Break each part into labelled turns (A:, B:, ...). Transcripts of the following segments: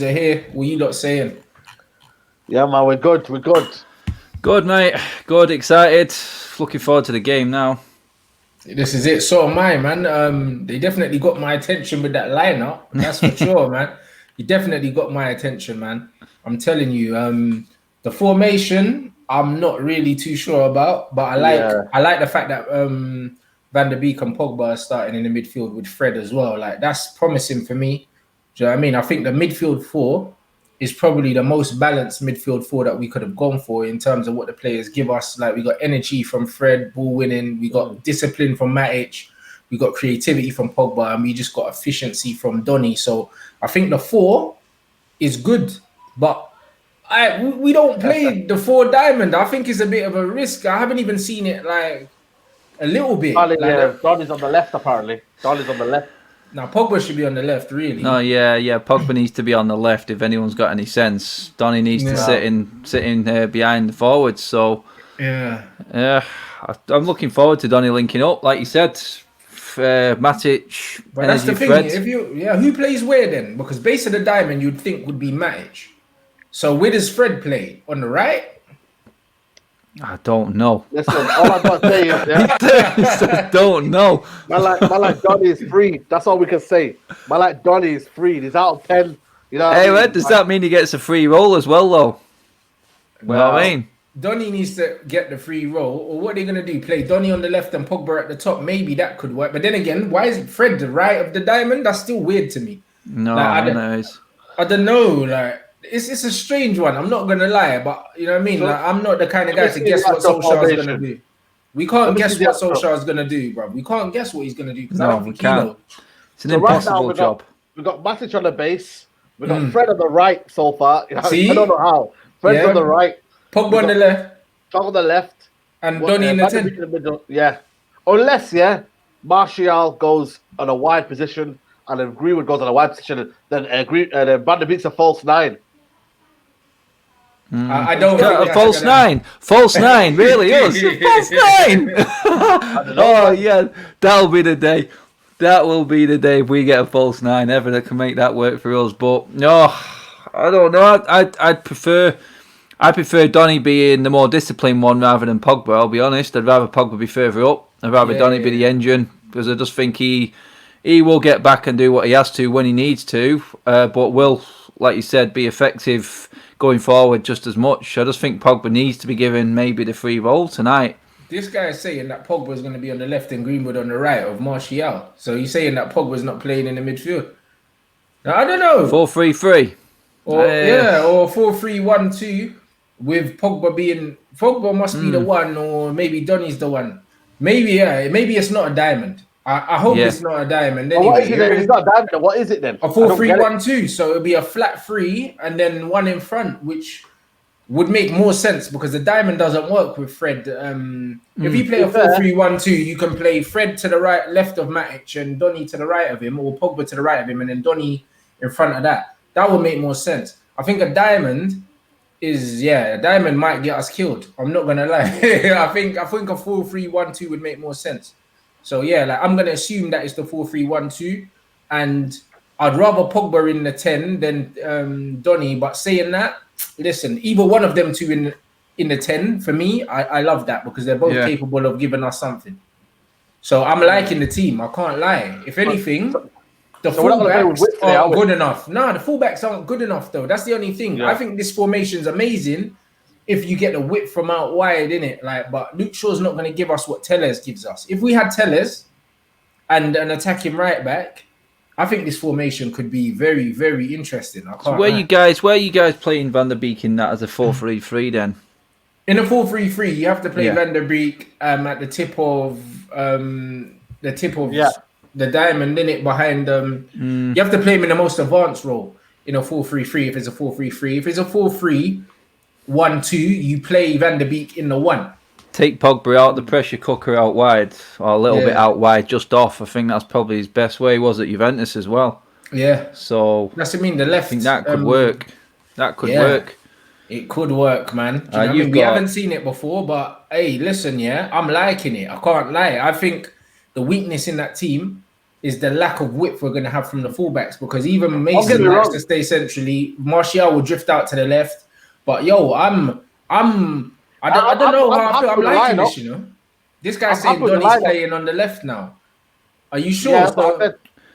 A: are here. What you lot saying?
B: Yeah, man, we're good. We're good.
C: Good, mate. Good, excited. Looking forward to the game now.
A: This is it. So am I, man. They definitely got my attention with that lineup. That's for sure, man. You definitely got my attention, man. I'm telling you. The formation, I'm not really too sure about, but I like the fact that Van der Beek and Pogba are starting in the midfield with Fred as well. Like that's promising for me. Do you know what I mean? I think the midfield four is probably the most balanced midfield four that we could have gone for in terms of what the players give us. Like we got energy from Fred, ball winning, we got discipline from Matic, we got creativity from Pogba, and we just got efficiency from Donny. So I think the four is good, but we don't play the four diamond. I think it's a bit of a risk. I haven't even seen it like a little bit.
B: Donny's on the left, apparently. Donny's on the left.
A: Now Pogba should be on the left, really.
C: No, yeah. Pogba needs to be on the left if anyone's got any sense. Donny needs to sit in behind the forwards. So
A: yeah,
C: I'm looking forward to Donny linking up, like you said. Matic,
A: but that's the thing. Fred. Who plays where then? Because base of the diamond you'd think would be Matic. So where does Fred play? On the right?
C: I don't know.
B: Listen, all I've got to say is,
C: I don't know.
B: Man like Donny is free. That's all we can say. Man like Donny is free. He's out of 10. You know
C: hey, does that mean he gets a free roll as well, though? Well, I mean,
A: Donny needs to get the free roll. Or what are they going to do? Play Donny on the left and Pogba at the top? Maybe that could work. But then again, why is Fred the right of the diamond? That's still weird to me.
C: No,
A: I don't know. Like, it's a strange one. I'm not gonna lie, but you know what I mean. Like, I'm not the kind of guy to guess what Solskjaer is gonna do. We can't guess what Solskjaer is gonna do, bro. We can't guess what he's gonna do because I don't think he knows.
C: It's an impossible job.
B: We've got Matic on the base. We've got Fred on the right so far.
A: See?
B: I don't know how. Fred's on the right.
A: Pogba on the left.
B: Pogba on the left.
A: And Donny in the 10.
B: In the middle. Yeah. Unless, Martial goes on a wide position and then Greenwood goes on a wide position, then Van der Beek's a false 9.
A: I don't
C: think false 9. False 9, really is. False 9. Oh yeah, that'll be the day. That will be the day if we get a false 9 ever that can make that work for us. But no, I don't know. I'd prefer Donny being the more disciplined one rather than Pogba. I'll be honest. I'd rather Pogba be further up. I'd rather Donny be the engine because I just think he will get back and do what he has to when he needs to. But will, like you said, be effective going forward just as much. I just think Pogba needs to be given maybe the free role tonight.
A: This guy is saying that Pogba is going to be on the left and Greenwood on the right of Martial. So he's saying that Pogba is not playing in the midfield. Now, I don't know.
C: 4-3-3.
A: Or 4-3-1-2 with Pogba must be the one, or maybe Donny's the one. Maybe it's not a diamond. I hope it's not a diamond. Anyway.
B: What is it then? It's not a diamond. What is it then?
A: A 4-3-1-2. So it'll be a flat 3 and then one in front, which would make more sense because the diamond doesn't work with Fred. If you play a 4-3-1-2, you can play Fred to the left of Matic and Donny to the right of him, or Pogba to the right of him, and then Donny in front of that. That would make more sense. I think a diamond might get us killed. I'm not gonna lie. I think a 4-3-1-2 would make more sense. So I'm gonna assume that it's the 4-3-1-2, and I'd rather Pogba in the 10 than Donny. But saying that, listen, either one of them two in the 10 for me, I love that because they're both capable of giving us something. So I'm liking the team. I can't lie. If anything, the fullbacks are good enough. No, the fullbacks aren't good enough though. That's the only thing. Yeah. I think this formation's amazing if you get the width from out wide, innit? But Luke Shaw's not going to give us what Tellez gives us. If we had Tellez and an attacking right back, I think this formation could be very, very interesting.
C: Where you guys playing Van der Beek in that as a 4-3-3 then?
A: In a 4-3-3, you have to play Van der Beek at the tip of the diamond, innit? Behind you have to play him in the most advanced role in a 4-3-3 if it's a 4-3-3. If it's a 4-3-1-2, you play Van der Beek in the 1.
C: Take Pogba out, the pressure cooker out wide, or a little bit out wide, just off. I think that's probably his best way. He was at Juventus as well.
A: Yeah.
C: So
A: that's what I mean. The left.
C: I think that could work. That could work.
A: It could work, man. Do you know what I mean? We haven't seen it before, but hey, listen, I'm liking it. I can't lie. I think the weakness in that team is the lack of width we're going to have from the fullbacks, because even Mason likes to stay centrally. Martial will drift out to the left. But yo, I don't know how I feel. I'm liking this, you know. This guy's saying Donny's playing on the left now. Are you sure?
B: Yeah,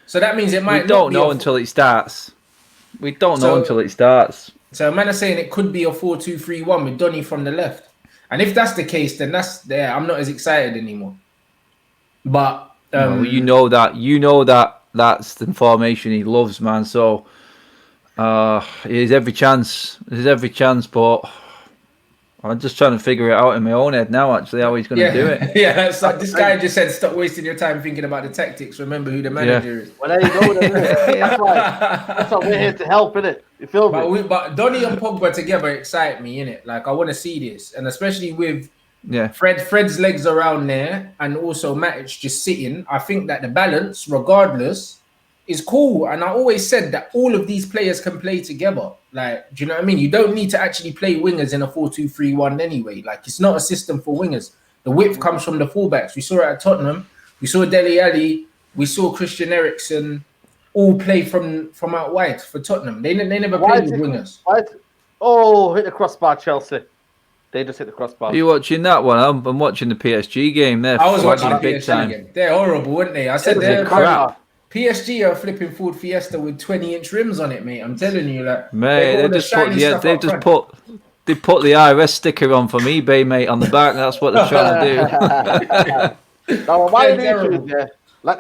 A: so that means it might.
C: We don't know until it starts. We don't know until it starts.
A: So man are saying it could be a 4-2-3-1 with Donny from the left. And if that's the case, then I'm not as excited anymore. But
C: you know that that's the formation he loves, man. So there's every chance. But I'm just trying to figure it out in my own head now, actually, how he's going to do it.
A: Yeah, it's like this guy just said, stop wasting your time thinking about the tactics. Remember who the manager is.
B: Well, there you go. That's why we're here to help, innit? You feel me?
A: But Donny and Pogba together excite me, innit? Like, I want to see this. And especially with Fred's legs around there and also Matic just sitting, I think that the balance, regardless, is cool. And I always said that all of these players can play together. Like, do you know what I mean? You don't need to actually play wingers in a 4-2-3-1 anyway. Like, it's not a system for wingers. The width comes from the fullbacks. We saw it at Tottenham. We saw Dele Alli. We saw Christian Eriksen all play from out wide for Tottenham. They never played with wingers.
B: Oh, hit the crossbar, Chelsea. They just hit the crossbar.
C: Are you watching that one? I'm watching the PSG game.
A: I was watching the PSG game. They're horrible, weren't they? I said they're crap. PSG are flipping Ford Fiesta with 20-inch rims on it, mate. I'm telling you, like,
C: mate, they put the IRS sticker on from eBay, mate, on the back. That's what they're trying to
B: do. Now, like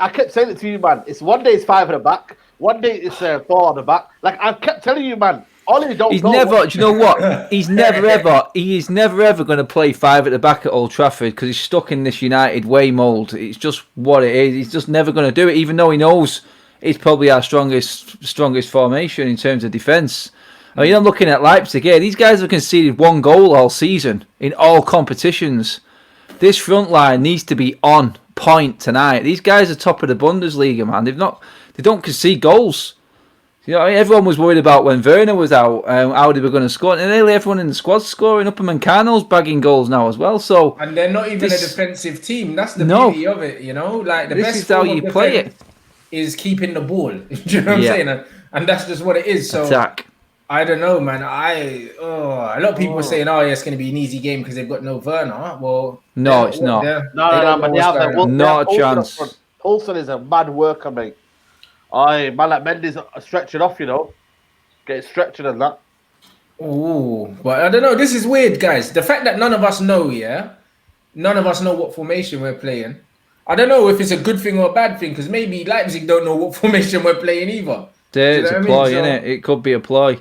B: I kept saying it to you, man. It's one day it's 5 at the back, one day it's 4 on the back. Like I kept telling you, man. Do
C: you know what? He is never ever going to play 5 at the back at Old Trafford because he's stuck in this United way mould. It's just what it is. He's just never going to do it, even though he knows it's probably our strongest formation in terms of defence. I mean, I'm looking at Leipzig here. These guys have conceded 1 goal all season in all competitions. This front line needs to be on point tonight. These guys are top of the Bundesliga, man. They don't concede goals. You know, everyone was worried about when Werner was out, how they were going to score. And nearly everyone in the squad's scoring. Upamecano's bagging goals now as well. So,
A: and they're not even a defensive team. That's the beauty of it, you know. Like the best
C: form of defense
A: is keeping the ball. Do you know what I'm saying? And that's just what it is. So
C: attack.
A: I don't know, man. A lot of people are saying, it's going to be an easy game because they've got no Werner. Well,
C: no, it's not.
B: No, but they have
C: not a chance.
B: Olsen is a mad worker, mate. Man, like Mendy's stretching off, you know, get stretching and that.
A: Oh, but I don't know. This is weird, guys. The fact that none of us know, none of us know what formation we're playing. I don't know if it's a good thing or a bad thing because maybe Leipzig don't know what formation we're playing either.
C: It's a ploy, isn't it? It could be a ploy.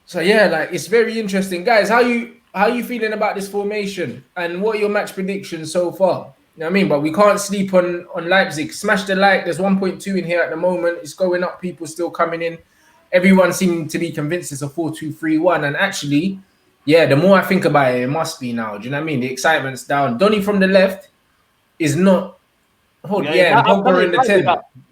A: So yeah, like it's very interesting, guys. How you feeling about this formation and what are your match predictions so far? You know what I mean? But we can't sleep on Leipzig. Smash the like. There's 1.2 in here at the moment. It's going up. People still coming in. Everyone seeming to be convinced it's a 4-2-3-1. And actually, the more I think about it, it must be now. Do you know what I mean? The excitement's down. Donny from the left is not... Pogba in the 10.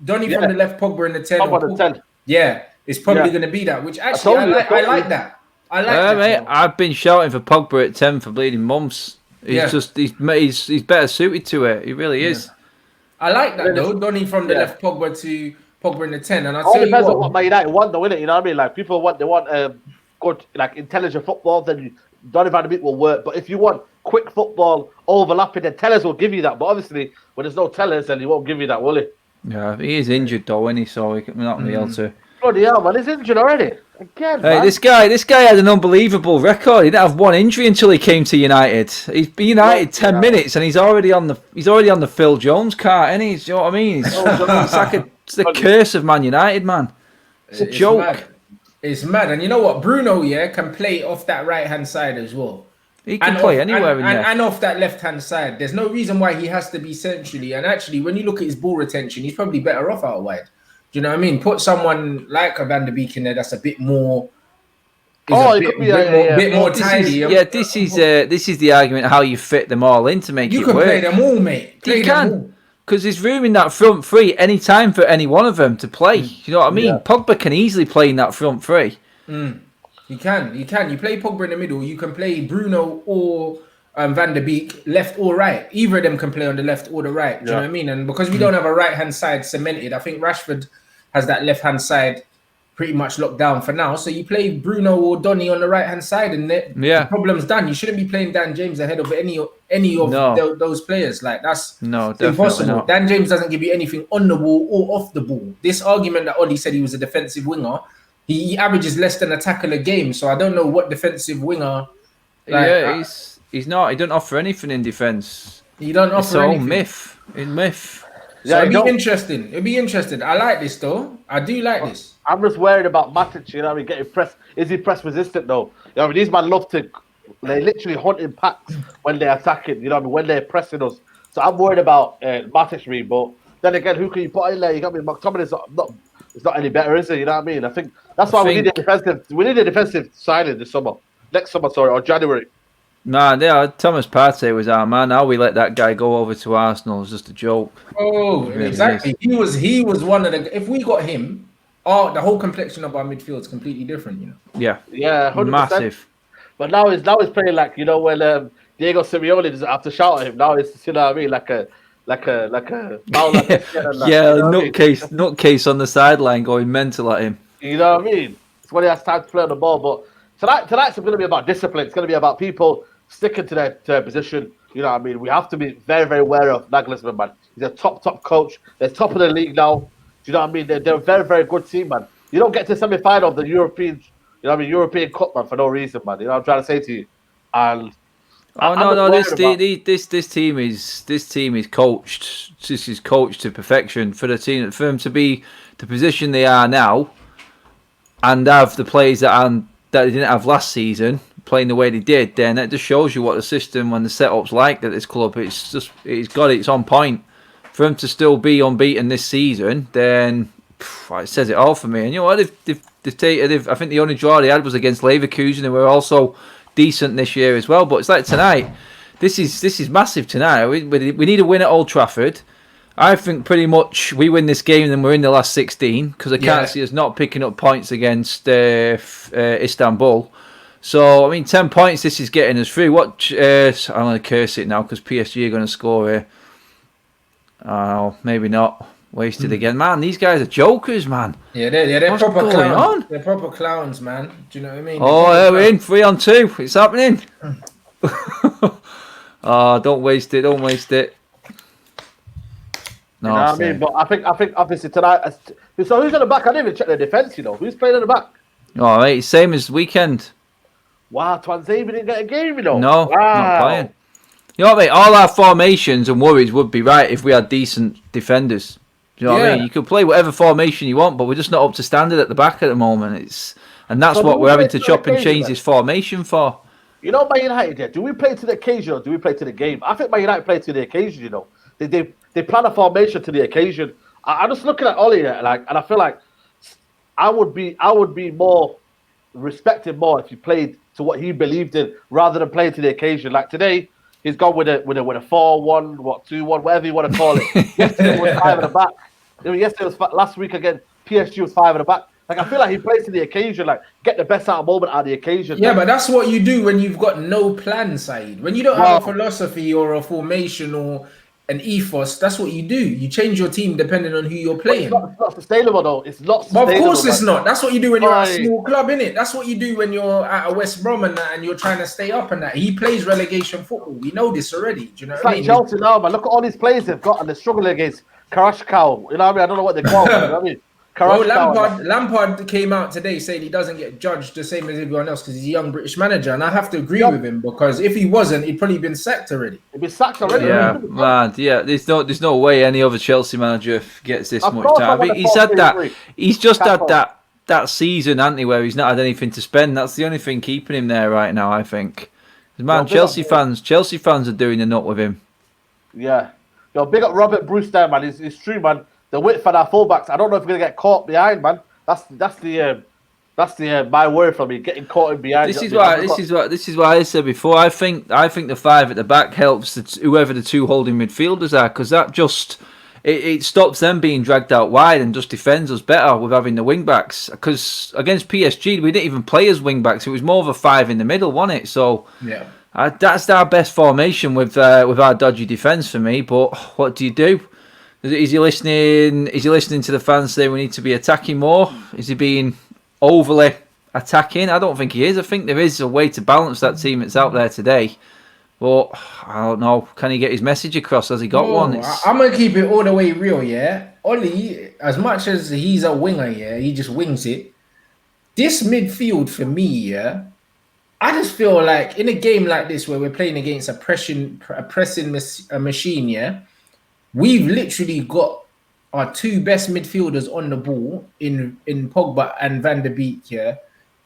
A: Donny from the left, Pogba in the 10.
B: Pogba the 10.
A: Yeah, it's probably going to be that, which actually I like that. I like that.
C: Mate, I've been shouting for Pogba at 10 for bleeding months. He's better suited to it. He really is.
A: I like that though. Donny from the left, Pogba in the 10. And I
B: tell you depends on what Man United want, though, innit? You know what I mean? Like people want good, like intelligent football. Then Donny van de Beek will work. But if you want quick football, overlapping, then Tellers will give you that. But obviously, when there's no Tellers, then he won't give you that, will he?
C: Yeah, he is injured though, isn't he? So he can not be able to.
B: Bloody hell, man! He's injured already. Again,
C: hey,
B: man.
C: This guy had an unbelievable record. He didn't have one injury until he came to United. He's been United 10 minutes and he's already on the Phil Jones cart, isn't he? You know what I mean? It's the curse of Man United, man. It's a joke.
A: Mad. It's mad. And you know what? Bruno, can play off that right-hand side as well.
C: He can play anywhere in there.
A: And off that left-hand side. There's no reason why he has to be centrally. And actually, when you look at his ball retention, he's probably better off out wide. Do you know what I mean? Put someone like a Van de Beek in there that's a bit more... bit more tidy.
C: This is the argument how you fit them all in to make it work.
A: You can play them all, mate.
C: You can. Because there's room in that front three any time for any one of them to play. You know what I mean? Yeah. Pogba can easily play in that front three.
A: You can. You play Pogba in the middle. You can play Bruno or Van der Beek, left or right. Either of them can play on the left or the right. Do you know what I mean? And because we don't have a right-hand side cemented, I think Rashford has that left-hand side pretty much locked down for now. So you play Bruno or Donny on the right-hand side and the problemem's done. You shouldn't be playing Dan James ahead of any of those players. Like, that's impossible. Not. Dan James doesn't give you anything on the ball or off the ball. This argument that Ollie said he was a defensive winger, he averages less than a tackle a game. So I don't know what defensive winger...
C: He's not. He doesn't offer anything in defence.
A: He don't offer anything.
C: Myth. In myth.
A: So it'd be interesting. It'd be interesting. I like this though. I do like this.
B: I'm just worried about Matic. You know what I mean? Getting pressed. Is he press resistant though? You know what I mean? These men love to. They literally hunt in packs when they're attacking. You know what I mean? When they're pressing us. So I'm worried about Matic. Me, but then again, who can you put in there? You got me. McTominay's not. It's not any better, is it? You know what I mean? I think that's why we need a defensive. We need a defensive signing this summer. Next summer, or January.
C: Nah, Thomas Partey was our man. How we let that guy go over to Arsenal was just a joke.
A: Oh, really exactly. Is. He was one of the. If we got him, the whole complexion of our midfield is completely different. You know.
C: Yeah, 100%. Massive.
B: But now he's playing like, you know, when Diego Simeone doesn't have to shout at him. Now it's, you know what I mean, like a nutcase
C: on the sideline going mental at him.
B: You know what I mean? It's when he has time to play on the ball. But tonight's going to be about discipline. It's going to be about people sticking to their position. You know what I mean? We have to be very, very aware of Nagelsmann, man. He's a top coach. They're top of the league now. Do you know what I mean? They're a very, very good team, man. You don't get to semi-final of the European, you know what I mean, European Cup, man, for no reason, man. You know what I'm trying to say to you? And this team is coached. This is coached to perfection for the team, for them to be the position they are now, and have the players that they didn't have last season playing the way they did. Then that just shows you what the system and the setup's like at this club. It's on point. For them to still be unbeaten this season, then it says it all for me. And you know what? I think the only draw they had was against Leverkusen, and we're also decent this year as well. But it's like tonight. This is massive tonight. We need a win at Old Trafford. I think pretty much we win this game and then we're in the last 16, because I can't see us not picking up points against Istanbul. So, I mean, 10 points this is getting us through. I'm going to curse it now because PSG are going to score here. Oh, maybe not. Wasted again. Man, these guys are jokers, man.
A: Yeah, they're proper clowns. They're proper clowns, man. Do you know what I mean?
C: Oh, we're in 3-on-2. It's happening. Don't waste it. Don't waste it.
B: No, you know what I mean? But I think obviously tonight. So who's at the back? I didn't even check the defence. You know, who's playing at the back?
C: Oh, mate, same as weekend.
B: Wow, Twanzebe didn't get a game. You know,
C: no, not playing. You know what, mate? All our formations and worries would be right if we had decent defenders. Do you know what I mean? You can play whatever formation you want, but we're just not up to standard at the back at the moment. And that's what we're having to chop and change this formation for.
B: You know, Man United, do we play to the occasion or do we play to the game? I think Man United play to the occasion. You know, they plan a formation to the occasion. I'm just looking at Ollie, and I feel like I would be more respected more if he played to what he believed in rather than playing to the occasion. Like today, he's gone with a 4-1, 2-1, whatever you want to call it. Yesterday was 5 at the back. Yesterday was last week again. PSG was 5 at the back. Like, I feel like he plays to the occasion. Like, get the best out of moment out of the occasion.
A: Yeah, but that's what you do when you've got no plan, Saeed. When you don't have a philosophy or a formation or an ethos, that's what you do. You change your team depending on who you're playing.
B: It's not sustainable, though. It's not sustainable.
A: But of course it's not. That's what you do when you're at a small club, innit? That's what you do when you're at a West Brom and that, and you're trying to stay up and that. He plays relegation football. We know this already. Do you know what I mean?
B: It's like Chelsea now, man. Look at all these players they've got and they're struggling against Karashkal. You know what I mean? I don't know what they call them. You know what I mean?
A: Lampard came out today saying he doesn't get judged the same as everyone else because he's a young British manager, and I have to agree with him, because if he wasn't, he'd probably been sacked already.
B: He'd be sacked already.
C: Yeah, man. Yeah, there's no way any other Chelsea manager gets this much time. I mean, he's had that. He's just had that season, hasn't he, where he's not had anything to spend. That's the only thing keeping him there right now, I think. Man, Chelsea fans are doing the nut with him.
B: Yeah, big up Robert Bruce there, man. It's true, man. The width for our fullbacks, I don't know if we're gonna get caught behind, man. That's the my word for me, getting caught in behind.
C: This is why I said before. I think the 5 at the back helps whoever the 2 holding midfielders are, because that just it stops them being dragged out wide and just defends us better with having the wing backs. Because against PSG we didn't even play as wing backs; it was more of a 5 in the middle, wasn't it? So
A: yeah.
C: That's our best formation with our dodgy defence for me. But what do you do? Is he listening? Is he listening to the fans saying we need to be attacking more? Is he being overly attacking? I don't think he is. I think there is a way to balance that team that's out there today. But I don't know. Can he get his message across? Has he got one?
A: I'm gonna keep it all the way real. Yeah, Ollie, as much as he's a winger, yeah, he just wings it. This midfield for me, yeah, I just feel like in a game like this where we're playing against a pressing machine, yeah, we've literally got our two best midfielders on the ball in Pogba and Van der Beek, yeah,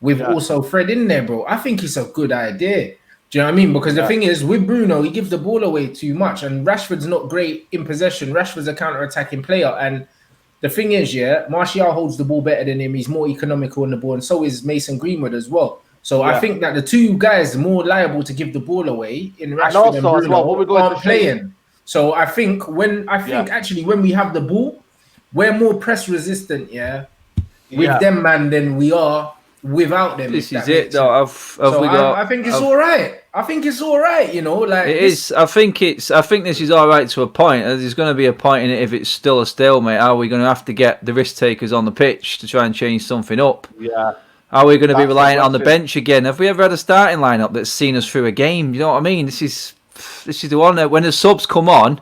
A: with also Fred in there, bro. I think it's a good idea. Do you know what I mean? Because the thing is, with Bruno, he gives the ball away too much, and Rashford's not great in possession. Rashford's a counter-attacking player, and the thing is, yeah, Martial holds the ball better than him. He's more economical on the ball, and so is Mason Greenwood as well. So I think that the two guys more liable to give the ball away in Rashford and Bruno aren't playing. So I think actually when we have the ball, we're more press resistant, with them man than we are without them.
C: This is it, though.
A: I think it's all right. I think it's all right. You know, like
C: it is. I think this is all right to a point. There's going to be a point in it if it's still a stalemate. Are we going to have to get the risk takers on the pitch to try and change something up?
B: Yeah.
C: Are we going to be reliant on the bench again? Have we ever had a starting lineup that's seen us through a game? You know what I mean? This is the one that when the subs come on,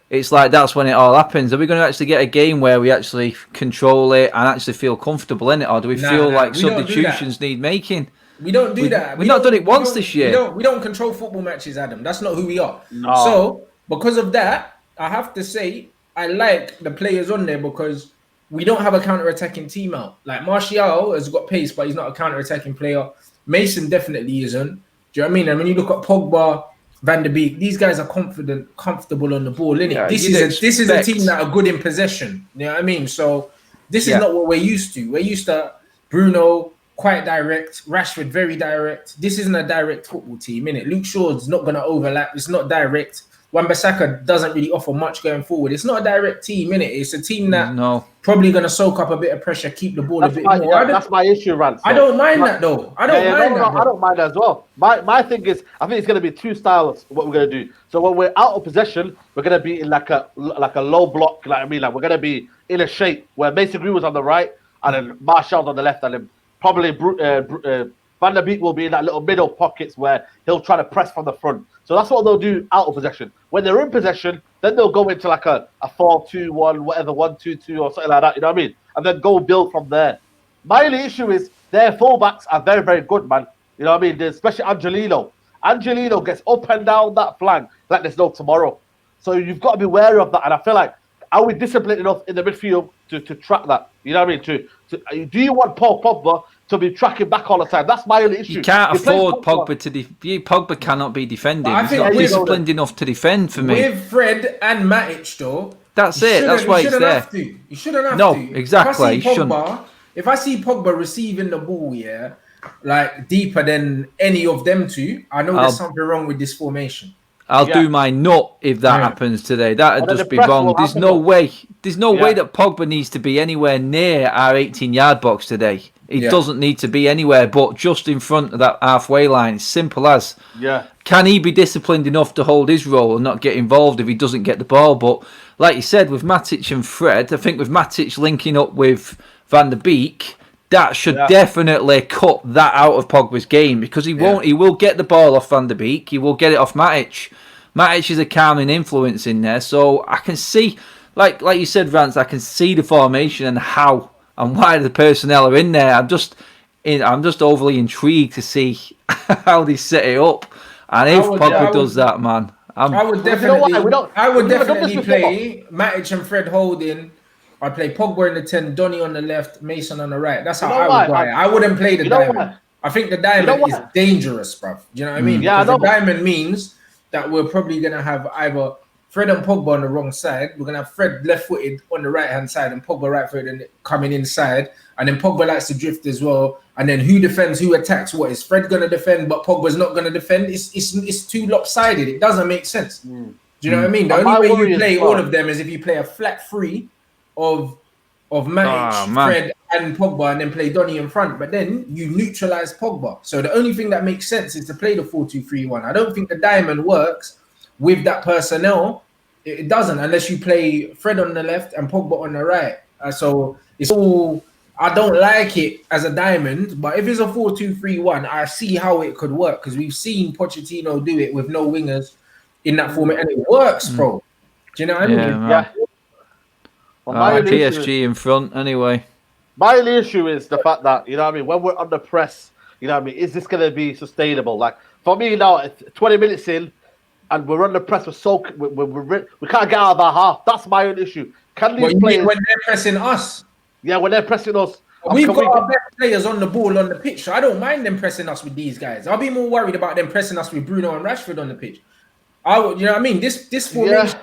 C: it's like that's when it all happens. Are we going to actually get a game where we actually control it and actually feel comfortable in it, or do we feel like substitutions need making?
A: We don't do that.
C: We've not done it once this year.
A: We don't control football matches, Adam. That's not who we are.
B: No.
A: So because of that, I have to say I like the players on there because we don't have a counter-attacking team out. Like Martial has got pace, but he's not a counter-attacking player. Mason definitely isn't. Do you know what I mean? And when you look at Pogba, Van der Beek, these guys are comfortable on the ball, innit?
C: Yeah,
A: this is a team that are good in possession. You know what I mean? So this is not what we're used to. We're used to Bruno, quite direct, Rashford, very direct. This isn't a direct football team, innit? Luke Shaw's not going to overlap. It's not direct. Wan-Bissaka doesn't really offer much going forward. It's not a direct team, innit? It's a team that probably going to soak up a bit of pressure, keep the ball a bit more.
B: That's my issue, Rants.
A: I don't mind that, though. I don't mind
B: that as well. My thing is, I think it's going to be two styles, what we're going to do. So when we're out of possession, we're going to be in like a low block, like we're going to be in a shape where Mason Greenwood's on the right and then Martial's on the left, and then probably Van der Beek will be in that little middle pockets where he'll try to press from the front. So that's what they'll do out of possession. When they're in possession, then they'll go into like a 4-2-1, whatever, 1-2-2 or something like that, you know what I mean? And then go build from there. My only issue is their fullbacks are very, very good, man. You know what I mean? Especially Angelino. Angelino gets up and down that flank like there's no tomorrow. So you've got to be wary of that. And I feel like, are we disciplined enough in the midfield to track that? You know what I mean? Do you want Paul Pogba to be tracking back all the time? That's my only issue.
C: You can't afford Pogba to Pogba cannot be defending. He's not disciplined enough to defend for me.
A: With Fred and Matic, though.
C: That's it. That's why it's there.
A: You shouldn't have to.
C: No, exactly.
A: If I see Pogba receiving the ball, like deeper than any of them two, I know there's something wrong with this formation.
C: I'll do my nut if that happens today. That'd just be wrong. There's no way. There's no way that Pogba needs to be anywhere near our 18-yard box today. He doesn't need to be anywhere but just in front of that halfway line. It's simple as.
B: Yeah.
C: Can he be disciplined enough to hold his role and not get involved if he doesn't get the ball? But like you said, with Matic and Fred, I think with Matic linking up with Van der Beek, that should definitely cut that out of Pogba's game because he won't. He will get the ball off Van der Beek. He will get it off Matic. Matic is a calming influence in there, so I can see, like you said, Rants, I can see the formation and how and why the personnel are in there. I'm just overly intrigued to see how they set it up, and if Pogba does that, man,
A: I would definitely play Matic and Fred holding. I'd play Pogba in the 10, Donny on the left, Mason on the right. That's how I would play it. I wouldn't play the diamond. I think the diamond is dangerous, bruv. Do you know what I mean?
B: Yeah,
A: the diamond means that we're probably going to have either Fred and Pogba on the wrong side. We're going to have Fred left-footed on the right-hand side and Pogba right-footed coming inside. And then Pogba likes to drift as well. And then who defends, who attacks what? Is Fred going to defend, but Pogba's not going to defend? It's too lopsided. It doesn't make sense. Do you know what I mean? The only way you play all of them is if you play a flat three of of Matic, Fred, and Pogba, and then play Donny in front. But then you neutralise Pogba. So the only thing that makes sense is to play the 4-2-3-1. I don't think the diamond works with that personnel. It doesn't unless you play Fred on the left and Pogba on the right. So it's all. I don't like it as a diamond, but if it's a 4-2-3-1, I see how it could work because we've seen Pochettino do it with no wingers in that format, and it works, bro. Do you know what I mean?
B: Yeah. Well,
C: PSG in front, anyway.
B: My only issue is the fact that, you know what I mean, when we're under press, you know what I mean, is this going to be sustainable? Like, for me now, 20 minutes in, and we're under press, we can't get out of our half. That's my own issue. Can these players...
A: When they're pressing us?
B: Yeah, when they're pressing us.
A: We've got our best players on the ball on the pitch, so I don't mind them pressing us with these guys. I'll be more worried about them pressing us with Bruno and Rashford on the pitch. You know what I mean? This formation,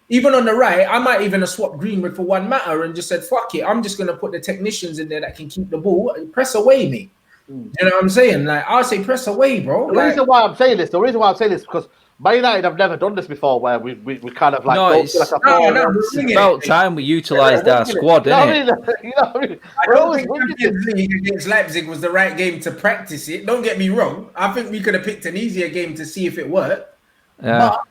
A: even on the right, I might even have swapped Greenwood for one matter and just said, fuck it, I'm just going to put the technicians in there that can keep the ball. Press away, mate. You know what I'm saying? Like, I'll say press away, bro.
B: The reason why I'm saying this is because Man United have never done this before, where we kind of like
C: it's about time we utilised our squad, isn't it?
B: You know what I mean?
A: I don't think Champions League against Leipzig was the right game to practice it. Don't get me wrong. I think we could have picked an easier game to see if it worked.
C: Yeah.
A: But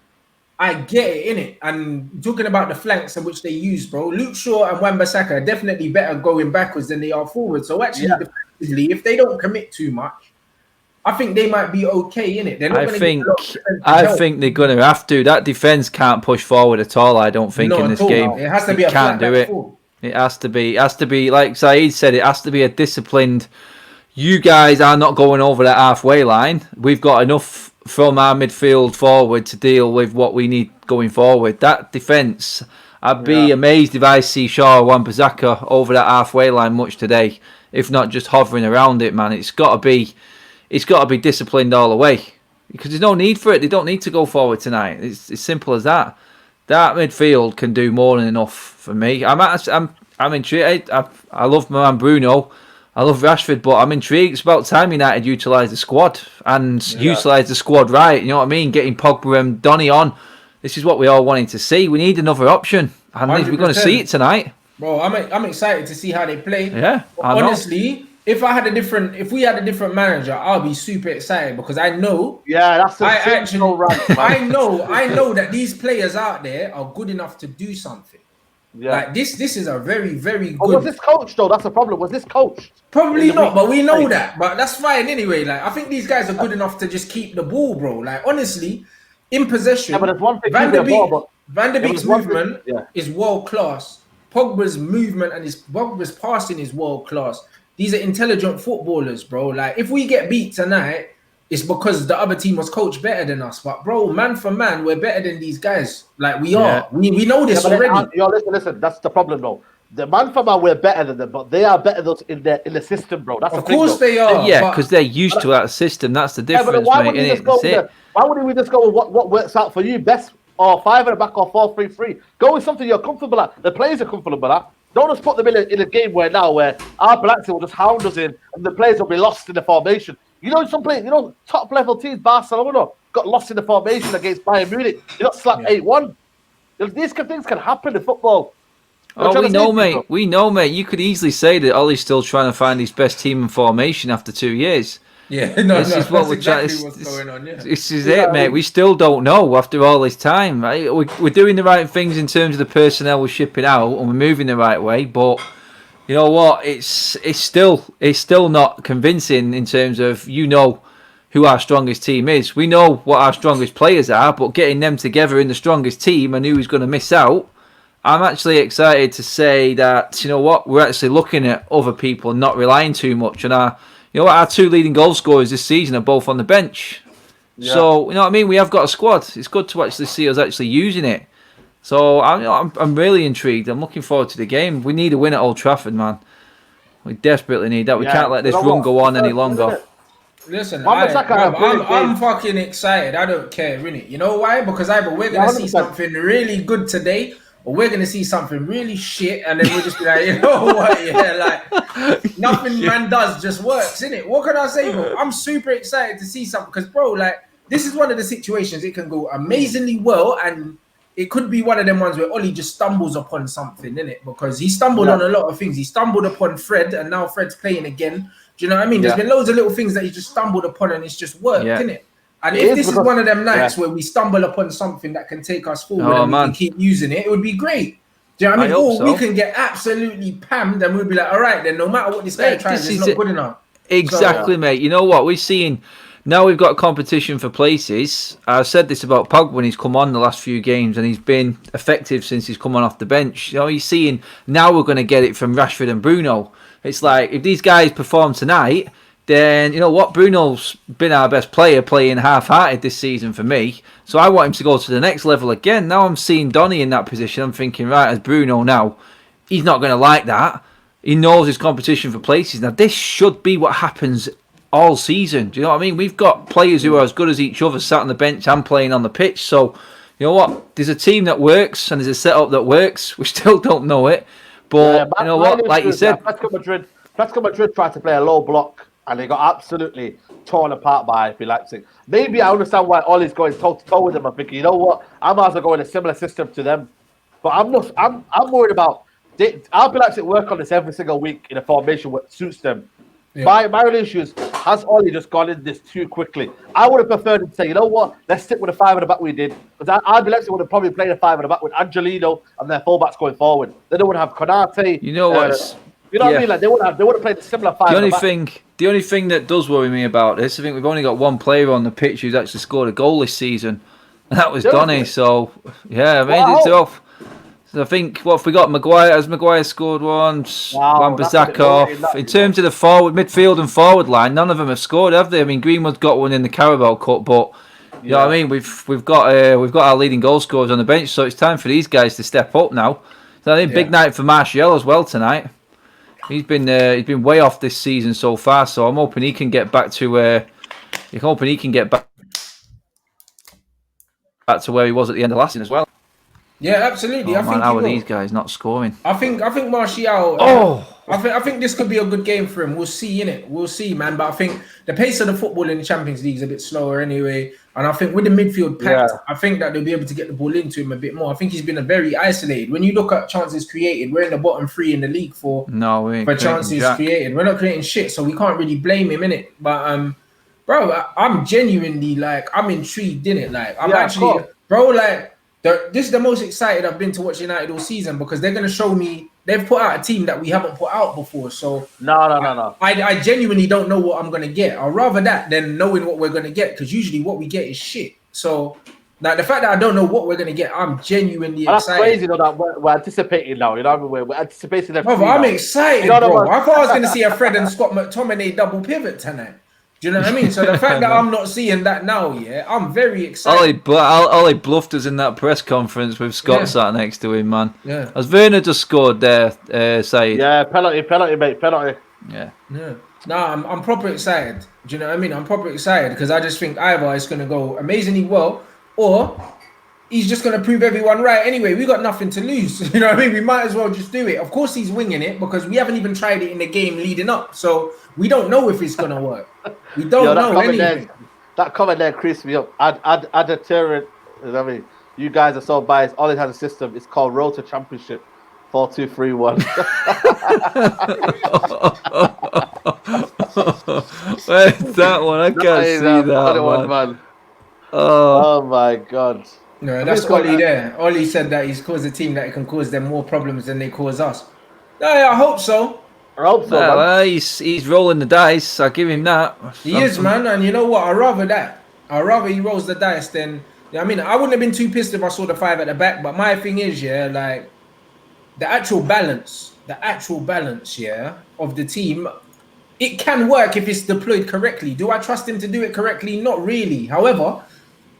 A: I get it, innit? And talking about the flanks in which they use, bro, Luke Shaw and Wan-Bissaka are definitely better going backwards than they are forward. So actually, defensively, if they don't commit too much, I think they might be okay in it.
C: I think they're going to have to. That defense can't push forward at all. I don't think in this game.
A: It has to be.
C: Can't do it. It has to be. It has to be like Saeed said. It has to be a disciplined. You guys are not going over that halfway line. We've got enough from our midfield forward to deal with what we need going forward. That defense. I'd be amazed if I see Shaw or Wan-Bissaka over that halfway line much today. If not just hovering around it, man. It's got to be disciplined all the way because there's no need for it. They don't need to go forward tonight. It's as simple as that. That midfield can do more than enough for me. I'm intrigued. I love my man Bruno. I love Rashford, but I'm intrigued. It's about time United utilise the squad and utilise the squad right. You know what I mean? Getting Pogba and Donny on. This is what we all wanted to see. We need another option, and 100%. We're going to see it tonight.
A: Bro, I'm excited to see how they play.
C: Yeah,
A: honestly. If we had a different manager, I'll be super excited because I know.
B: Yeah, that's
A: I know that these players out there are good enough to do something. Yeah. Like this is a very, very good.
B: Was this coached though? That's the problem. Was this coached?
A: Probably not, but we know that. But that's fine anyway. Like I think these guys are good enough to just keep the ball, bro. Like honestly, in possession,
B: but there's one thing.
A: Van der Beek's movement is world class. Pogba's movement and Pogba's passing is world class. These are intelligent footballers, bro. Like, if we get beat tonight, it's because the other team was coached better than us. But, bro, man for man, we're better than these guys. Like, we are. We know this already.
B: Listen. That's the problem, though. The man for man, we're better than them, but they are better than us in the system, bro. That's
A: of course they are.
C: Yeah, because they're used to that system. That's the difference,
B: why
C: mate.
B: Why wouldn't we just go with what works out for you best, or 5 at the back, or 4-3-3? Go with something you're comfortable at. The players are comfortable at. Don't just put them in a game where our Blackson will just hound us in and the players will be lost in the formation. You know, top level teams, Barcelona, got lost in the formation against Bayern Munich. They got slapped 8-1. These things can happen in football.
C: We know, mate. You could easily say that Ollie's still trying to find his best team in formation after 2 years.
A: Yeah, this is what we're trying. What's going on? Yeah,
C: this is it, mate. We still don't know after all this time. Right? We're doing the right things in terms of the personnel we're shipping out, and we're moving the right way. But you know what? It's still not convincing in terms of who our strongest team is. We know what our strongest players are, but getting them together in the strongest team and who's going to miss out. I'm actually excited to say that we're actually looking at other people and not relying too much on our. Our 2 leading goal scorers this season are both on the bench. Yeah. So, you know what I mean? We have got a squad. It's good to actually see us actually using it. So, I'm really intrigued. I'm looking forward to the game. We need a win at Old Trafford, man. We desperately need that. We can't let this run go on any longer.
A: Listen, I'm fucking excited. I don't care, innit? You know why? Because either we're going to see something really good today, or we're going to see something really shit, and then we'll just be like, you know what? Yeah, like, nothing man does just works, innit? What can I say, bro? I'm super excited to see something, because, bro, like, this is one of the situations it can go amazingly well, and it could be one of them ones where Ollie just stumbles upon something, innit? Because he stumbled on a lot of things. He stumbled upon Fred, and now Fred's playing again. Do you know what I mean? There's been loads of little things that he just stumbled upon, and it's just worked, innit? And if this is one of them nights where we stumble upon something that can take us forward and we can keep using it, it would be great. Do you know what I mean? We can get absolutely pammed and we'll be like, all right, then no matter what this guy tries, it's not good enough.
C: Exactly, mate. You know what? We're seeing now we've got competition for places. I've said this about Pogba when he's come on the last few games and he's been effective since he's come on off the bench. You know, he's seeing now we're going to get it from Rashford and Bruno. It's like if these guys perform tonight, then you know what? Bruno's been our best player, playing half-hearted this season for me. So I want him to go to the next level again. Now I'm seeing Donny in that position. I'm thinking, right, as Bruno now, he's not going to like that. He knows his competition for places. Now this should be what happens all season. Do you know what I mean? We've got players who are as good as each other, sat on the bench and playing on the pitch. So you know what? There's a team that works and there's a setup that works. We still don't know it, but you know what? Like you said,
B: Atletico Madrid tried to play a low block. And they got absolutely torn apart by Leipzig. Maybe I understand why Ollie's going toe-to-toe with them. I'm thinking, you know what? I might as well go in a similar system to them. But I'm worried about... I'll Leipzig work on this every single week in a formation that suits them. Yeah. My only issue is, has Ollie just gone in this too quickly? I would have preferred him to say, you know what? Let's stick with the 5 at the back we did. Because Leipzig would have probably played a 5 at the back with Angelino and their fullbacks going forward. Then they would have Konate.
C: You know what?
B: You know what I mean? Like they would have played a similar 5.
C: The only thing that does worry me about this, I think we've only got one player on the pitch who's actually scored a goal this season, and that was Donny. So yeah, I mean it's tough. So I think what if we got Maguire? Has Maguire scored once? Wan-Bissaka. In terms of the midfield and forward line, none of them have scored, have they? I mean, Greenwood's got one in the Carabao Cup, but you know what I mean. We've got our leading goal scorers on the bench, so it's time for these guys to step up now. So I think big night for Martial as well tonight. He's been way off this season so far, so I'm hoping he can get back to where he was at the end of last season as well.
A: Yeah, absolutely. I think
C: how are these guys not scoring?
A: I think Martial. I think this could be a good game for him. We'll see, innit? We'll see, man. But I think the pace of the football in the Champions League is a bit slower anyway. And I think with the midfield packed, I think that they'll be able to get the ball into him a bit more. I think he's been a very isolated. When you look at chances created, we're in the bottom 3 in the league for chances created. We're not creating shit, so we can't really blame him, innit? But bro, I'm genuinely I'm intrigued, innit? Like I'm actually, bro, like this is the most excited I've been to watch United all season because they're gonna show me. They've put out a team that we haven't put out before, so
B: no.
A: I genuinely don't know what I'm gonna get. I'd rather that than knowing what we're gonna get, because usually what we get is shit. So now the fact that I don't know what we're gonna get, I'm genuinely excited. That's
B: crazy though that we're anticipating now. You know what I mean? We're anticipating.
A: I'm excited, bro. I thought I was gonna see a Fred and Scott McTominay double pivot tonight. Do you know what I mean? So the fact that I'm not seeing that now, I'm very excited.
C: Ollie bluffed us in that press conference with Scott sat next to him, man.
A: Yeah.
C: Has Werner just scored there, Saeed?
B: Yeah, penalty, mate, penalty.
C: Yeah.
A: No, I'm proper excited. Do you know what I mean? I'm proper excited because I just think either it's going to go amazingly well or he's just going to prove everyone right. Anyway, we got nothing to lose. You know what I mean? We might as well just do it. Of course he's winging it because we haven't even tried it in the game leading up. So we don't know if it's going to work. We don't know anything.
B: That comment there creased me up. Add a turret. I mean, you guys are so biased. All it has a system. It's called Road to Championship. 4-2-3-1.
C: Where's that one? I can't see that
B: man. Oh my God.
A: No, that's Ollie there. Ollie said that he's caused a team that can cause them more problems than they cause us. No, I hope so.
C: Well, he's rolling the dice. I'll give him that.
A: He is, man. And you know what? I'd rather that. I'd rather he rolls the dice than... I mean, I wouldn't have been too pissed if I saw the 5 at the back. But my thing is, like... The actual balance, of the team, it can work if it's deployed correctly. Do I trust him to do it correctly? Not really. However,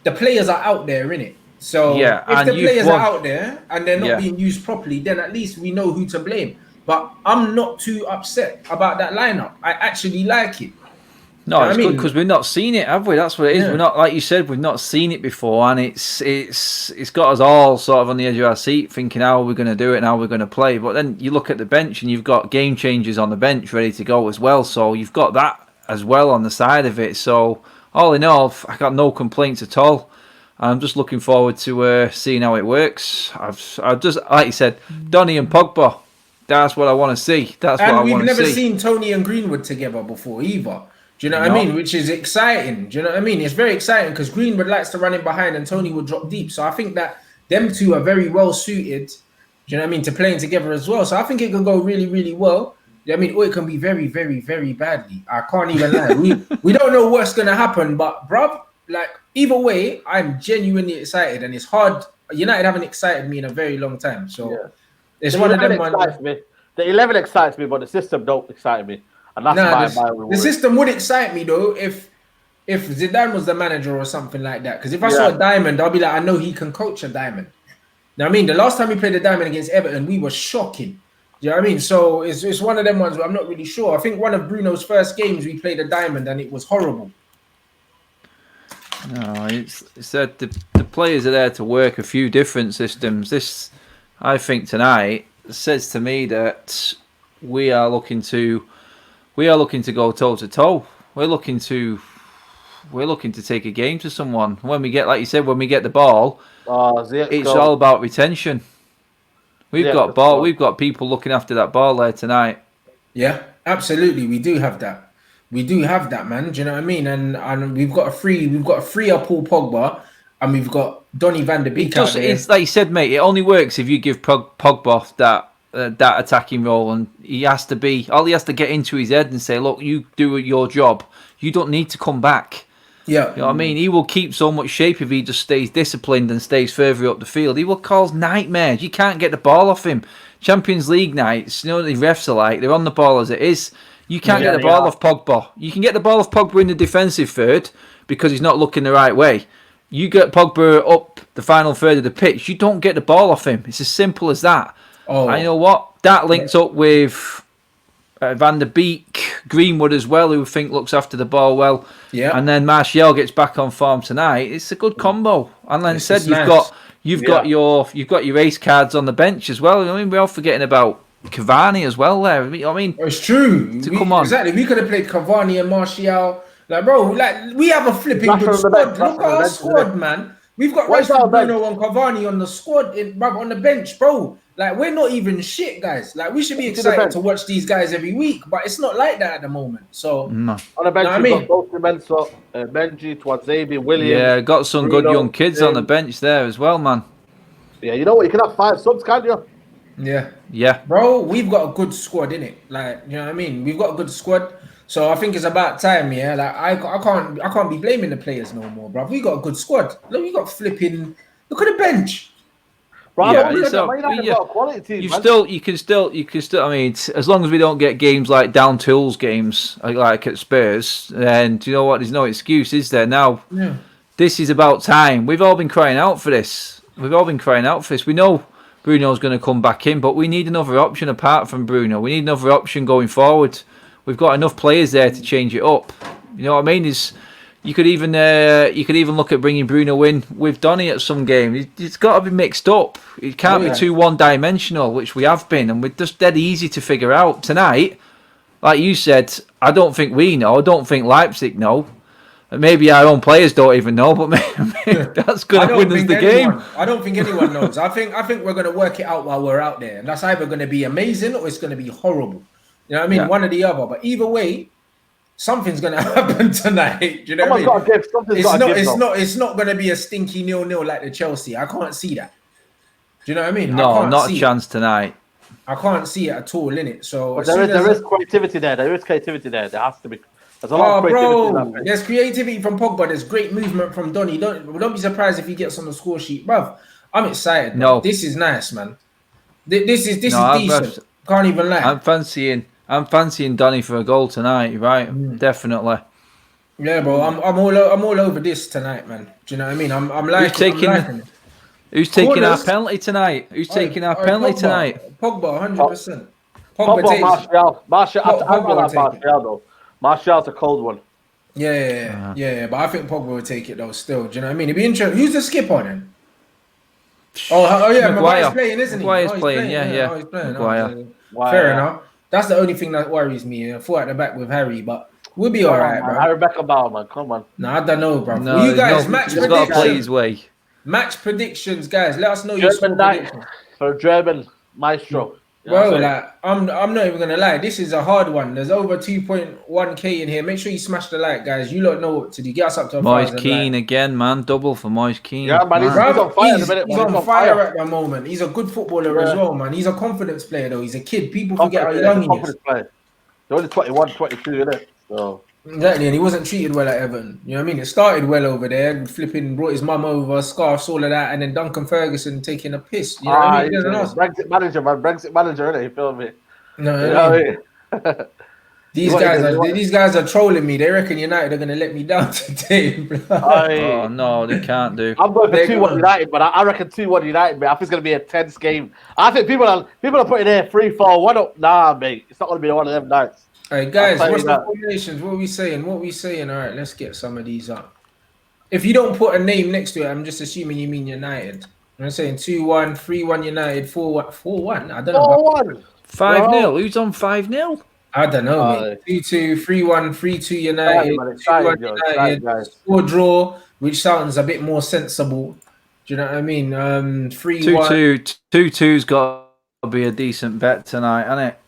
A: the players are out there, innit? So if the players are out there and they're not being used properly, then at least we know who to blame. But I'm not too upset about that lineup. I actually like it.
C: No, it's good because we've not seen it, have we? That's what it is. We're not, like you said, we've not seen it before, and it's got us all sort of on the edge of our seat, thinking how are we going to do it and how we're going to play. But then you look at the bench, and you've got game changers on the bench ready to go as well. So you've got that as well on the side of it. So all in all, I got no complaints at all. I'm just looking forward to seeing how it works. I've just, like you said, Donny and Pogba. That's what I want to see. That's what I want to see.
A: And we've never seen Tony and Greenwood together before either. Do you know what I mean? Which is exciting. Do you know what I mean? It's very exciting because Greenwood likes to run in behind and Tony will drop deep. So I think that them two are very well suited, do you know what I mean, to playing together as well. So I think it can go really, really well. I mean, or it can be very, very, very badly. I can't even lie. We don't know what's going to happen, but bruv, like, either way, I'm genuinely excited, and it's hard. United haven't excited me in a very long time. So it's one of them ones.
B: The 11 excites me, but the system don't excite me. And that's my
A: the system would excite me though if Zidane was the manager or something like that. Because if I saw a diamond, I'll be like, I know he can coach a diamond. Now I mean, the last time we played a diamond against Everton, we were shocking. Do you know what I mean? So it's one of them ones where I'm not really sure. I think one of Bruno's first games we played a diamond and it was horrible.
C: No, it's that the players are there to work a few different systems. This, I think, tonight says to me that we are looking to go toe to toe. We're looking to take a game to someone. When we get, like you said, when we get the ball, it's all about retention. We've got people looking after that ball there tonight.
A: Yeah, absolutely. We do have that. We do have that, man. Do you know what I mean? And we've got a free up Paul Pogba, and we've got Donny van der Beek out there. It's
C: like you said, mate. It only works if you give Pogba that attacking role, and he has to get into his head and say, look, you do your job. You don't need to come back.
A: Yeah.
C: You know what I mean? He will keep so much shape if he just stays disciplined and stays further up the field. He will cause nightmares. You can't get the ball off him. Champions League nights, you know what the refs are like. They're on the ball as it is. You can't get the ball off Pogba. You can get the ball off Pogba in the defensive third because he's not looking the right way. You get Pogba up the final third of the pitch, you don't get the ball off him. It's as simple as that.
A: Oh.
C: And you know what? That links up with Van der Beek, Greenwood as well, who I think looks after the ball well.
A: Yeah.
C: And then Martial gets back on form tonight. It's a good combo. And like I said, you've got your ace cards on the bench as well. I mean, we're all forgetting about Cavani as well there. I mean,
A: it's true.
C: Come on.
A: Exactly. We could have played Cavani and Martial. Like, bro, like, we have a flipping good squad. Look at our squad, man. We've got Rashford, Bruno and Cavani on the squad, on the bench, bro. Like, we're not even shit, guys. Like, we should be excited to watch these guys every week, but it's not like that at the moment. So,
C: no.
B: On the bench, you've got both Mensa, Benji, Twanzebe, William.
C: Yeah, got some Bruno, good young kids on the bench there as well, man.
B: Yeah, you know what? You can have 5 subs, can't you?
C: Yeah.
A: Bro, we've got a good squad, innit? Like, you know what I mean? We've got a good squad. So I think it's about time, yeah. Like I can't be blaming the players no more, bro. We got a good squad. Look, we got flipping. Look at the bench.
B: Bro,
C: you can still. I mean, as long as we don't get games like down tools games like at Spurs, then do you know what? There's no excuse, is there? Now, this is about time. We've all been crying out for this. We know Bruno's going to come back in, but we need another option apart from Bruno. We need another option going forward. We've got enough players there to change it up. You know what I mean? You could even look at bringing Bruno in with Donny at some game. It's got to be mixed up. It can't be too one-dimensional, which we have been, and we're just dead easy to figure out. Tonight, like you said, I don't think we know. I don't think Leipzig know. Maybe our own players don't even know, but maybe that's going to win us the game.
A: I don't think anyone knows. I think we're going to work it out while we're out there, and that's either going to be amazing or it's going to be horrible. You know what I mean? Yeah. One or the other. But either way, something's going to happen tonight. Do you know what I mean? It's not going to be a stinky 0-0 like the Chelsea. I can't see that. Do you know what I mean?
C: No, not a chance tonight.
A: I can't see it at all, innit? So
B: but there is creativity there. There has to be. There's a lot of creativity.
A: There's creativity from Pogba. There's great movement from Donny. Don't be surprised if he gets on the score sheet, bruv. I'm excited. No, this is nice, man. This is decent. Can't even lie.
C: I'm fancying Donny for a goal tonight, right? Definitely.
A: Yeah, bro. I'm all over this tonight, man. Do you know what I mean? I'm liking it.
C: Who's taking our penalty tonight?
A: Pogba, 100%.
B: Pogba, Martial. Martial's a cold one.
A: Yeah. But I think Pogba will take it though. Still, do you know what I mean? It'd be interesting. Who's the skipper then? Oh yeah, Maguire's playing, isn't he?
C: Maguire's playing. Yeah.
A: He's playing.
C: Maguire.
A: Fair enough. That's the only thing that worries me. 4 at the back with Harry, but we'll be all right, bro.
B: Harry Beckenbauer, man. Come on.
A: No, I don't know, bro.
C: No,
A: you guys match
C: he's got to play his way.
A: Match predictions, guys. Let us know your score
B: German night
A: predictions.
B: for German maestro.
A: Bro, like I'm not even gonna lie. This is a hard one. There's over 2.1k in here. Make sure you smash the like, guys. You lot know what to do. Get us up to a
C: Moise
A: 1,000
C: Keane
A: like.
C: again, man. Double for Moise Keane.
B: Yeah, man. He's on fire at the minute.
A: He's on fire at the moment. He's a good footballer as well, man. He's a confidence player though. He's a kid. People forget how young he is.
B: They're only 21, 22, isn't it? So.
A: Exactly, and he wasn't treated well at Everton. You know what I mean? It started well over there, and flipping brought his mum over, scarves, all of that, and then Duncan Ferguson taking a piss. You know what I mean?
B: Brexit manager, man. Brexit manager, innit? You feel me?
A: No,
B: you know what I mean?
A: These guys are trolling me. They reckon United are going to let me down today.
C: Oh no, they can't do.
B: I'm going for 2-1 United, but I reckon 2-1 United, mate. I think it's going to be a tense game. I think people are putting there 3-4-1 up. Nah, mate, it's not going to be one of them nights.
A: All right, guys, what's the formations? What are we saying? All right, let's get some of these up. If you don't put a name next to it, I'm just assuming you mean United. I'm saying 2-1, 3-1 United, 4-1. I don't know.
C: 5-0. Who's on 5-0?
A: I don't know, mate. 2-2, 3-1, 3-2 United, 2-1 United, score draw, which sounds a bit more sensible. Do you know what I mean? 3-1.
C: 2-2's got to be a decent bet tonight, hasn't it?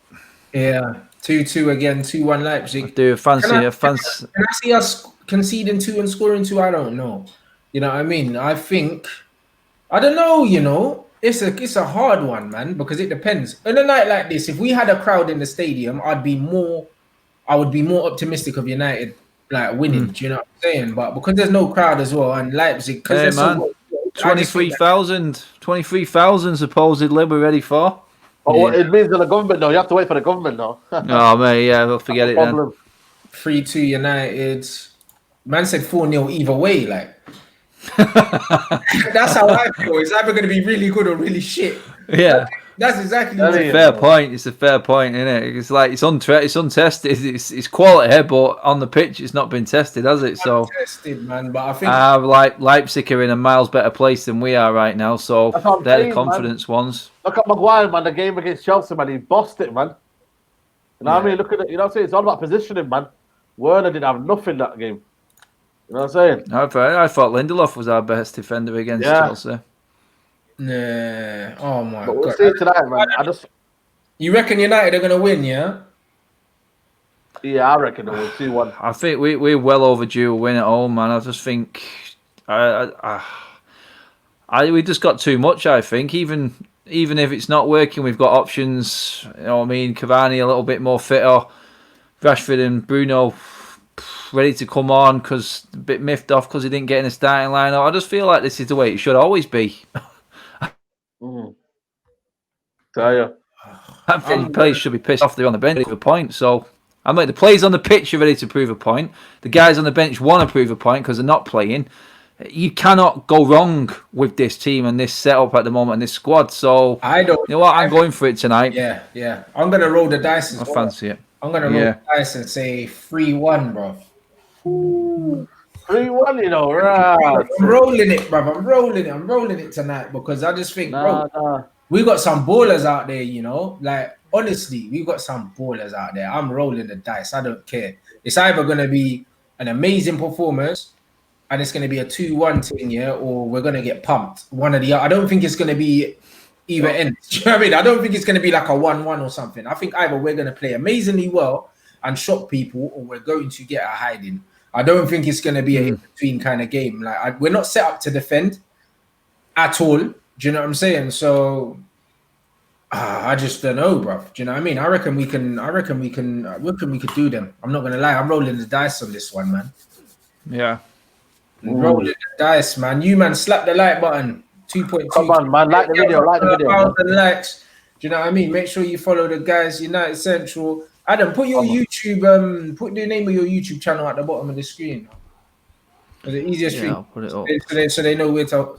A: Yeah. 2-2 again, 2-1 Leipzig.
C: Do fancy.
A: Can I see us conceding 2 and scoring 2? I don't know. You know what I mean? I don't know, you know. It's a hard one, man, because it depends. On a night like this, if we had a crowd in the stadium, I would be more optimistic of United like winning. Do you know what I'm saying? But because there's no crowd as well, and Leipzig, because
C: man, 23,000 supposedly we're ready for.
B: But what it means to the government, though, you have to wait for the government, though.
C: Oh, mate, yeah, we'll forget it then.
A: 3-2 United. Man said 4-0 either way, like. That's how I feel. It's either going to be really good or really shit.
C: Yeah.
A: That's exactly
C: what it is. Fair point. It's a fair point, isn't it? It's like it's untested. It's quality, but on the pitch, it's not been tested, has it? So
A: tested, man. But I think
C: like Leipzig are in a miles better place than we are right now. So they're the confidence ones.
B: Look at Maguire, man. The game against Chelsea, man. He bossed it, man. You know what I mean? Look at it. You know what I'm saying? It's all about positioning, man. Werner didn't have nothing that game. You know what I'm saying?
C: I thought Lindelof was our best defender against Chelsea.
A: Nah. Oh my
B: God. We'll see tonight, man.
A: You reckon United are gonna win, yeah?
B: Yeah, I reckon they'll win 2-1.
C: I think we're well overdue a win at home, man. I just think we just got too much. I think even if it's not working, we've got options. You know what I mean? Cavani a little bit more fitter, Rashford and Bruno ready to come on because a bit miffed off because he didn't get in the starting lineup. I just feel like this is the way it should always be.
B: Tell you,
C: I think the players should be pissed off they're on the bench to prove a point. So I'm like, the players on the pitch are ready to prove a point. The guys on the bench want to prove a point because they're not playing. You cannot go wrong with this team and this setup at the moment and this squad. So you know what? I'm going for it tonight.
A: Yeah. I'm gonna roll the dice as well.
C: Fancy it.
A: I'm gonna roll the dice and say 3-1, bro.
B: 3-1, you know, right?
A: I'm rolling it, bro. I'm rolling it tonight because I just think, we got some ballers out there, you know. Like honestly, we got some ballers out there. I'm rolling the dice. I don't care. It's either gonna be an amazing performance, and it's gonna be a 2-1 thing, yeah, or we're gonna get pumped. One or the other. I don't think it's gonna be either end. Do you know what I mean? I don't think it's gonna be like a 1-1 or something. I think either we're gonna play amazingly well and shock people, or we're going to get a hiding. I don't think it's going to be an in-between kind of game. Like we're not set up to defend at all. Do you know what I'm saying? So I just don't know, bro. Do you know what I mean? I reckon we could do them. I'm not going to lie. I'm rolling the dice on this one, man.
C: Yeah.
A: Rolling the dice, man. You, man, slap the like button. 2.2.
B: Come on, man. Like the video. Like the video.
A: 1,000 likes. Do you know what I mean? Make sure you follow the guys, United Central. Adam, put your YouTube, put the name of your YouTube channel at the bottom of the screen. It's the easiest thing.
C: I'll put it up.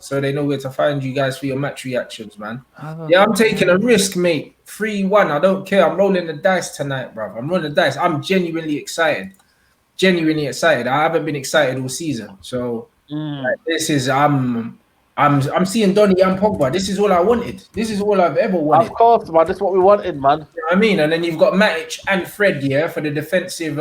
A: So they know where to find you guys for your match reactions, man. Yeah, I'm taking a risk, mate. 3-1. I don't care. I'm rolling the dice tonight, bro. I'm rolling the dice. I'm genuinely excited. I haven't been excited all season. So this is I'm seeing Donny and Pogba. This is all I wanted. This is all I've ever wanted.
B: Of course, man. This is what we wanted, man.
A: You know what I mean? And then you've got Matic and Fred, yeah, for the defensive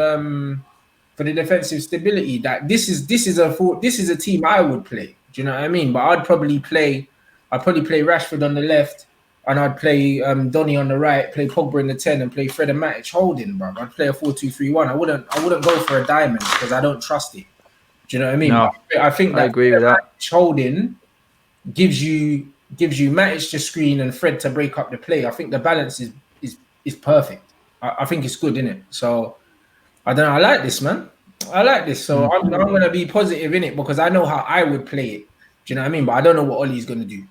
A: stability. That this is a team I would play. Do you know what I mean? But I'd probably play Rashford on the left, and I'd play Donny on the right, play Pogba in the 10, and play Fred and Matic holding, bro. I'd play a 4-2-3-1. I wouldn't go for a diamond because I don't trust it. Do you know what I mean?
C: No,
A: but I think that
C: I agree with that.
A: Holding gives you Matic to screen and Fred to break up the play. I think the balance is perfect. I think it's good, innit? So I don't know. I like this, man. I like this. So I'm gonna be positive in it because I know how I would play it. Do you know what I mean? But I don't know what Ollie's gonna do.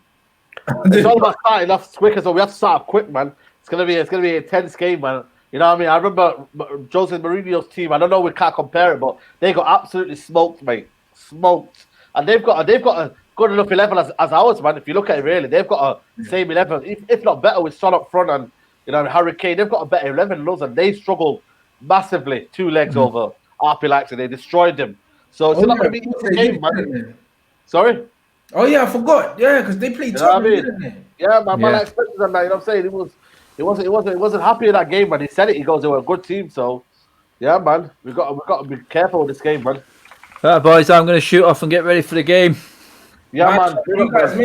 B: It's all about starting off quick, so we have to start off quick, man. It's gonna be a tense game, man. You know what I mean? I remember Jose Mourinho's team. I don't know, we can't compare it, but they got absolutely smoked, mate. Smoked, and they've got a good enough 11 as ours, man. If you look at it, really, they've got a same 11, if not better, with Son up front and Harry Kane. They've got a better 11 than us, and they struggled massively 2 legs over RP Leipzig. They destroyed them. So it's not gonna be an easy game, man. Sorry.
A: Oh yeah, I forgot. Yeah, because they played
B: Tottenham, didn't they? Yeah, man. I expected them. You know what I'm saying? He wasn't happy in that game, but he said it. He goes, they were a good team. So, yeah, man, we got to be careful with this game, man.
C: All right, boys, I'm going to shoot off and get ready for the game.
B: Yeah, man.
A: You guys,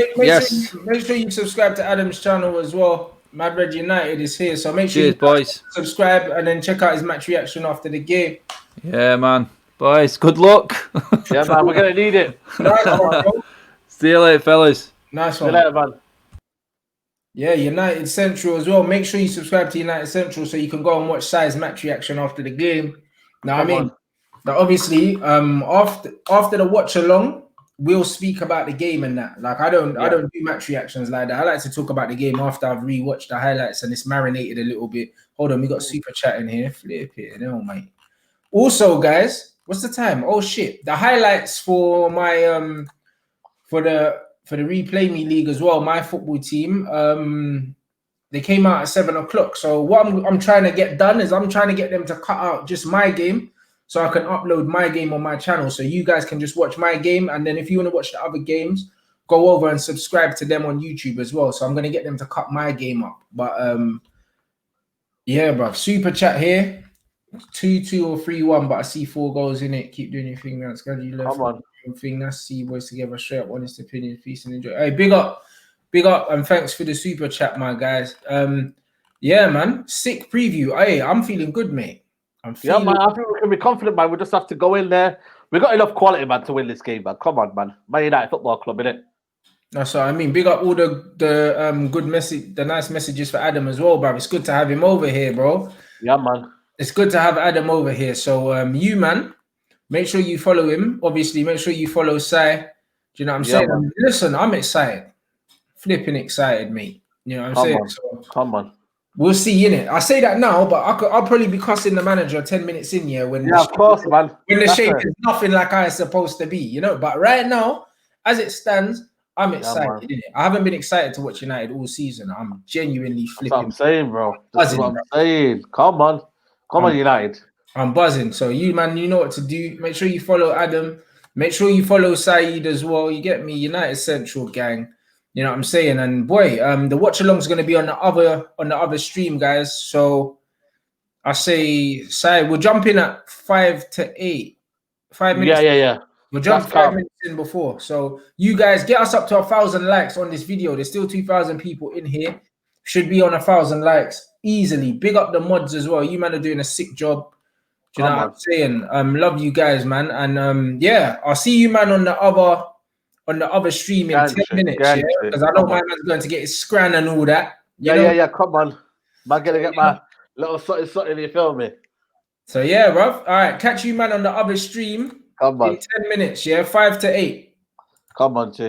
A: make sure you subscribe to Adam's channel as well. Madrid United is here, so make sure you
C: boys,
A: subscribe and then check out his match reaction after the game.
C: Yeah, man. Boys, good luck.
B: Yeah, man, we're gonna need it.
A: Nice one, bro.
C: See you later, fellas.
A: Nice one.
B: See you later, man.
A: Yeah, United Central as well. Make sure you subscribe to United Central so you can go and watch Saeed's match reaction after the game. Now, now, obviously, after the watch along, we'll speak about the game and that. Like, I don't do match reactions like that. I like to talk about the game after I've rewatched the highlights and it's marinated a little bit. Hold on, we got super chat in here. Flip it, no, mate. Also, guys, what's the time? Oh shit, the highlights for my for the Replay Me League as well. My football team, they came out at 7 o'clock. So what I'm trying to get done is I'm trying to get them to cut out just my game, so I can upload my game on my channel. So you guys can just watch my game, and then if you want to watch the other games, go over and subscribe to them on YouTube as well. So I'm gonna get them to cut my game up. But yeah, bro, super chat here. 2-2 or 3-1, but I see 4 goals in it. Keep doing your thing, man. It's glad you left.
B: Come on.
A: Thing. That's see boys together, straight up, honest opinion, peace and enjoy. Hey, big up, and thanks for the super chat, my guys. Yeah, man, sick preview. Hey, I'm feeling good, mate.
B: Man, I think we can be confident, man. We just have to go in there. We got enough quality, man, to win this game, man. Come on, man. Man United Football Club, innit?
A: That's what I mean. Big up all the good message, the nice messages for Adam as well, bro. It's good to have him over here, bro.
B: Yeah, man.
A: It's good to have Adam over here. So you, man, make sure you follow him. Obviously, make sure you follow Sai. Do you know what I'm saying? Man. Listen, I'm excited. Flipping excited, mate. You know what I'm saying? So,
B: come on.
A: We'll see, innit? I say that now, but I'll probably be cussing the manager 10 minutes in here when
B: of course, man.
A: When the shape is nothing like I supposed to be, you know. But right now, as it stands, I'm excited. Innit? I haven't been excited to watch United all season. I'm genuinely flipping.
B: That's what I'm saying, bro. That's what I'm saying. Come on. Come on, United.
A: I'm buzzing. So you, man, you know what to do. Make sure you follow Adam. Make sure you follow Saeed as well. You get me? United Central gang. You know what I'm saying? And boy, the watch along is going to be on the other stream, guys. So I say, Saeed, we'll jump in at 5 to 8. 5 minutes.
B: Yeah.
A: We'll jump 5 minutes in before. So you guys get us up to 1,000 likes on this video. There's still 2,000 people in here. Should be on 1,000 likes easily. Big up the mods as well. You man are doing a sick job. Do you know what I'm saying? Love you guys, man. And yeah, I'll see you, man, on the other stream in 10 minutes. Yeah, because I know my man's going to get his scran and all that.
B: Yeah. Come on, man, gonna get my little something. You feel me?
A: So yeah, bruv. All right, catch you, man, on the other stream.
B: Come on.
A: In 10 minutes. Yeah, 5 to 8.
B: Come on, G.